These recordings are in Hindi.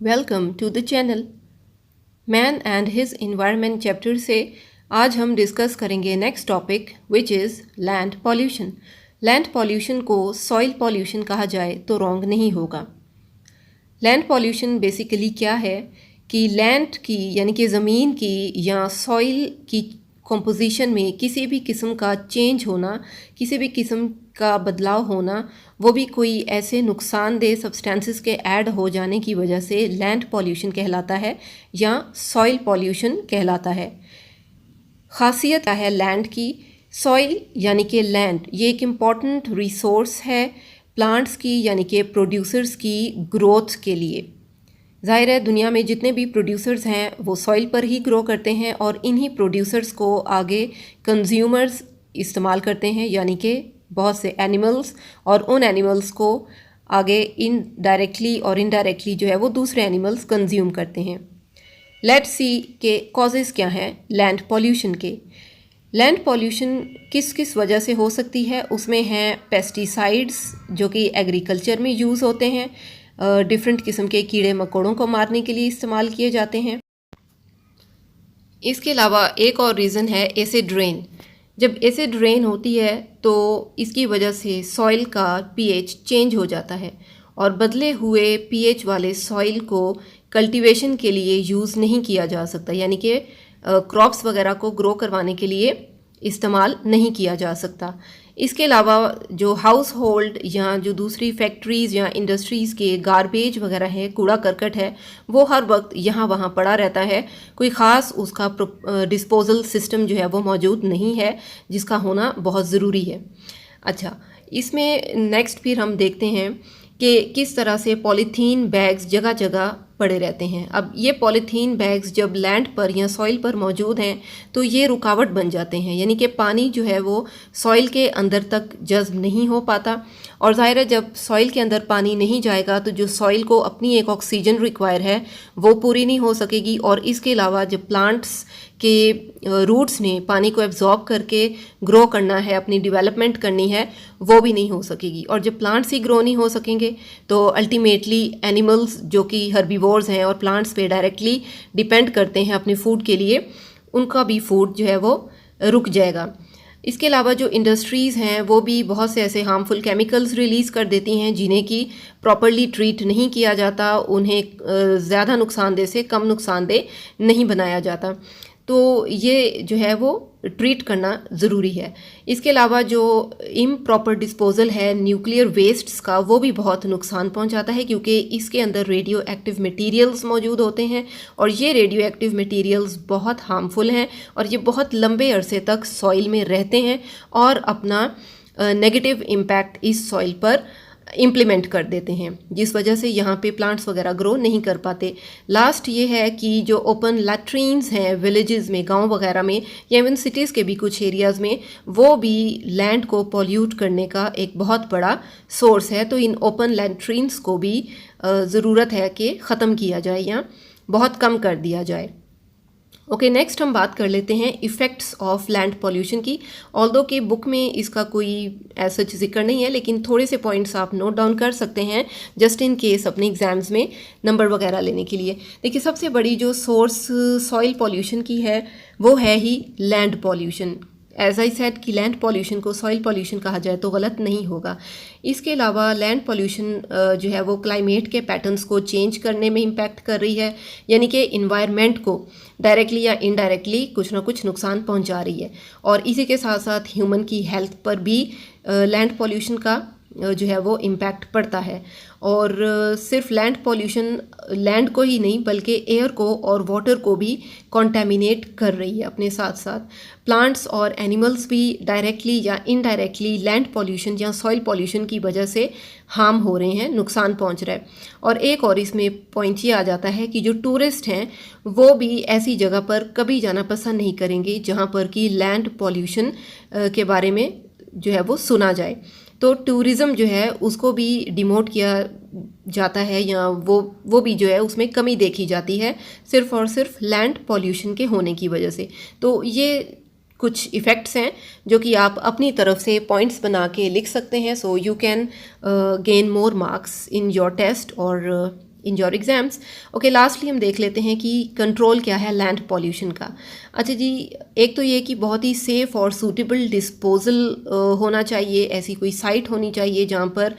Welcome to the channel. Man and his environment chapter से आज हम डिस्कस करेंगे next topic which is land pollution. Land pollution को सॉइल पॉल्यूशन कहा जाए तो रॉन्ग नहीं होगा। लैंड पॉल्यूशन बेसिकली क्या है कि लैंड की यानी कि ज़मीन की या सॉइल की कॉम्पोजिशन में किसी भी किस्म का चेंज होना, किसी भी किस्म का बदलाव होना, वो भी कोई ऐसे नुकसानदेह सब्सटेंसेस के ऐड हो जाने की वजह से लैंड पॉल्यूशन कहलाता है या सॉइल पॉल्यूशन कहलाता है। ख़ासियत क्या है लैंड की? सॉइल यानी कि लैंड ये एक इम्पॉर्टेंट रिसोर्स है प्लांट्स की यानी कि प्रोड्यूसर्स की ग्रोथ के लिए। ज़ाहिर है दुनिया में जितने भी प्रोड्यूसर्स हैं वो सॉइल पर ही ग्रो करते हैं और इन्हीं प्रोड्यूसर्स को आगे कंज्यूमर्स इस्तेमाल करते हैं, यानी कि बहुत से एनिमल्स, और उन एनिमल्स को आगे इनडायरेक्टली और इनडायरेक्टली जो है वो दूसरे एनिमल्स कंज्यूम करते हैं। लेट्स सी के कॉजेज़ क्या हैं लैंड पॉल्यूशन के। लैंड पॉल्यूशन किस किस वजह से हो सकती है? उसमें हैं पेस्टिसाइड्स जो कि एग्रीकल्चर में यूज़ होते हैं, डिफरेंट किस्म के कीड़े मकोड़ों को मारने के लिए इस्तेमाल किए जाते हैं। इसके अलावा एक और रीज़न है एसिड रेन। जब एसिड रेन होती है तो इसकी वजह से सॉइल का पीएच चेंज हो जाता है और बदले हुए पीएच वाले सॉइल को कल्टीवेशन के लिए यूज़ नहीं किया जा सकता, यानी कि क्रॉप्स वगैरह को ग्रो करवाने के लिए इस्तेमाल नहीं किया जा सकता। इसके अलावा जो हाउस होल्ड या जो दूसरी फैक्ट्रीज़ या इंडस्ट्रीज़ के गारबेज वगैरह है, कूड़ा करकट है, वो हर वक्त यहाँ वहाँ पड़ा रहता है। कोई ख़ास उसका डिस्पोजल सिस्टम जो है वो मौजूद नहीं है, जिसका होना बहुत ज़रूरी है। अच्छा, इसमें नेक्स्ट फिर हम देखते हैं कि किस तरह से पॉलीथीन बैग्स जगह जगह पड़े रहते हैं। अब ये पॉलीथीन बैग्स जब लैंड पर या सॉइल पर मौजूद हैं तो ये रुकावट बन जाते हैं, यानी कि पानी जो है वो सॉइल के अंदर तक जज्ब नहीं हो पाता। और ज़ाहिर है जब सॉइल के अंदर पानी नहीं जाएगा तो जो सॉइल को अपनी एक ऑक्सीजन रिक्वायर है वो पूरी नहीं हो सकेगी। और इसके अलावा जब प्लांट्स के रूट्स ने पानी को एब्जॉर्ब करके ग्रो करना है, अपनी डेवलपमेंट करनी है, वो भी नहीं हो सकेगी। और जब प्लांट्स ही ग्रो नहीं हो सकेंगे तो अल्टीमेटली एनिमल्स जो कि हर्बीवोर्स हैं और प्लांट्स पे डायरेक्टली डिपेंड करते हैं अपने फूड के लिए, उनका भी फूड जो है वो रुक जाएगा। इसके अलावा जो इंडस्ट्रीज़ हैं वो भी बहुत से ऐसे हार्मफुल केमिकल्स रिलीज़ कर देती हैं जिन्हें कि प्रॉपरली ट्रीट नहीं किया जाता, उन्हें ज़्यादा नुकसानदेह से कम नुकसानदेह नहीं बनाया जाता। तो ये जो है वो ट्रीट करना ज़रूरी है। इसके अलावा जो इम्प्रॉपर डिस्पोजल है न्यूक्लियर वेस्ट्स का, वो भी बहुत नुकसान पहुंचाता है क्योंकि इसके अंदर रेडियो एक्टिव मटेरियल्स मौजूद होते हैं और ये रेडियो एक्टिव मटेरियल्स बहुत हार्मफुल हैं और ये बहुत लंबे अरसे तक सॉइल में रहते हैं और अपना नेगेटिव इम्पैक्ट इस सॉइल पर इम्प्लीमेंट कर देते हैं, जिस वजह से यहाँ पे प्लांट्स वगैरह ग्रो नहीं कर पाते। लास्ट ये है कि जो ओपन लैट्रीन्स हैं विलेजेस में, गांव वगैरह में या इवन सिटीज़ के भी कुछ एरियाज़ में, वो भी लैंड को पॉल्यूट करने का एक बहुत बड़ा सोर्स है। तो इन ओपन लैट्रीन्स को भी ज़रूरत है कि ख़त्म किया जाए या बहुत कम कर दिया जाए। ओके, नेक्स्ट हम बात कर लेते हैं इफ़ेक्ट्स ऑफ लैंड पॉल्यूशन की। ऑल्दो कि बुक में इसका कोई ऐसा जिक्र नहीं है, लेकिन थोड़े से पॉइंट्स आप नोट डाउन कर सकते हैं जस्ट इन केस अपने एग्जाम्स में नंबर वगैरह लेने के लिए। देखिए, सबसे बड़ी जो सोर्स सॉइल पॉल्यूशन की है वो है ही land pollution. As I said कि लैंड पॉल्यूशन को सॉइल पॉल्यूशन कहा जाए तो गलत नहीं होगा। इसके अलावा लैंड पॉल्यूशन जो है वो क्लाइमेट के पैटर्न्स को चेंज करने में इम्पैक्ट कर रही है, यानी कि इन्वायरमेंट को डायरेक्टली या इनडायरेक्टली कुछ ना कुछ नुकसान पहुंचा रही है। और इसी के साथ साथ ह्यूमन की हेल्थ पर भी लैंड पॉल्यूशन का जो है वो इम्पैक्ट पड़ता है। और सिर्फ लैंड पॉल्यूशन लैंड को ही नहीं बल्कि एयर को और वाटर को भी कॉन्टेमिनेट कर रही है अपने साथ साथ। प्लांट्स और एनिमल्स भी डायरेक्टली या इनडायरेक्टली लैंड पॉल्यूशन या सॉइल पॉल्यूशन की वजह से हार्म हो रहे हैं, नुकसान पहुंच रहा है। और एक और इसमें पॉइंट ये आ जाता है कि जो टूरिस्ट हैं वो भी ऐसी जगह पर कभी जाना पसंद नहीं करेंगे जहाँ पर कि लैंड पॉल्यूशन के बारे में जो है वो सुना जाए। तो टूरिज़्म जो है उसको भी डिमोट किया जाता है या वो भी जो है उसमें कमी देखी जाती है सिर्फ और सिर्फ लैंड पॉल्यूशन के होने की वजह से। तो ये कुछ इफ़ेक्ट्स हैं जो कि आप अपनी तरफ से पॉइंट्स बना के लिख सकते हैं। So you can gain more marks in your test और in your exams. Okay, lastly हम देख लेते हैं कि कंट्रोल क्या है लैंड पॉल्यूशन का। अच्छा जी, एक तो ये कि बहुत ही सेफ़ और सूटेबल डिस्पोजल होना चाहिए, ऐसी कोई साइट होनी चाहिए जहाँ पर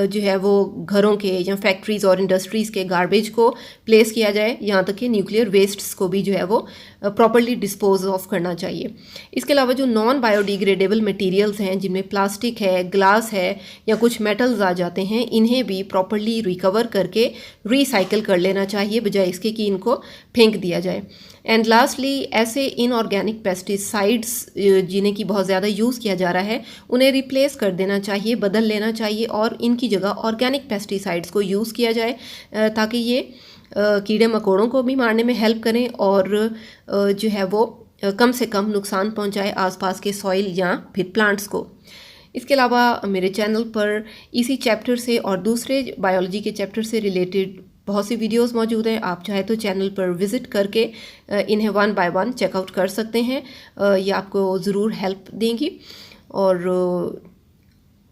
जो है वो घरों के या फैक्ट्रीज़ और इंडस्ट्रीज़ के गार्बेज को प्लेस किया जाए, यहाँ तक कि न्यूक्लियर वेस्ट्स को भी जो है वो प्रॉपरली डिस्पोज ऑफ करना चाहिए। इसके अलावा जो नॉन बायोडिग्रेडेबल मटेरियल्स हैं, जिनमें प्लास्टिक है, ग्लास है या कुछ मेटल्स आ जाते हैं, इन्हें भी प्रॉपरली रिकवर करके रिसाइकिल कर लेना चाहिए, बजाय इसके कि इनको फेंक दिया जाए। एंड लास्टली, ऐसे इनऑर्गेनिक पेस्टिसाइड्स जिन्हें कि बहुत ज़्यादा यूज़ किया जा रहा है, उन्हें रिप्लेस कर देना चाहिए, बदल लेना चाहिए और इनकी जगह ऑर्गेनिक पेस्टिसाइड्स को यूज़ किया जाए, ताकि ये कीड़े मकोड़ों को भी मारने में हेल्प करें और जो है वो कम से कम नुकसान पहुंचाए आसपास के सॉइल या फिर प्लांट्स को। इसके अलावा मेरे चैनल पर इसी चैप्टर से और दूसरे बायोलॉजी के चैप्टर से रिलेटेड बहुत सी वीडियोस मौजूद हैं। आप चाहे तो चैनल पर विज़िट करके इन्हें 1 बाय 1 चेकआउट कर सकते हैं, ये आपको ज़रूर हेल्प देंगी। और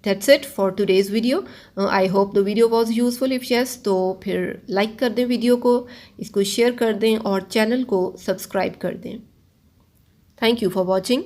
that's it for today's video. I hope the video was useful. If yes, तो फिर लाइक कर दें वीडियो को, इसको शेयर कर दें और चैनल को सब्सक्राइब कर दें। Thank you for watching.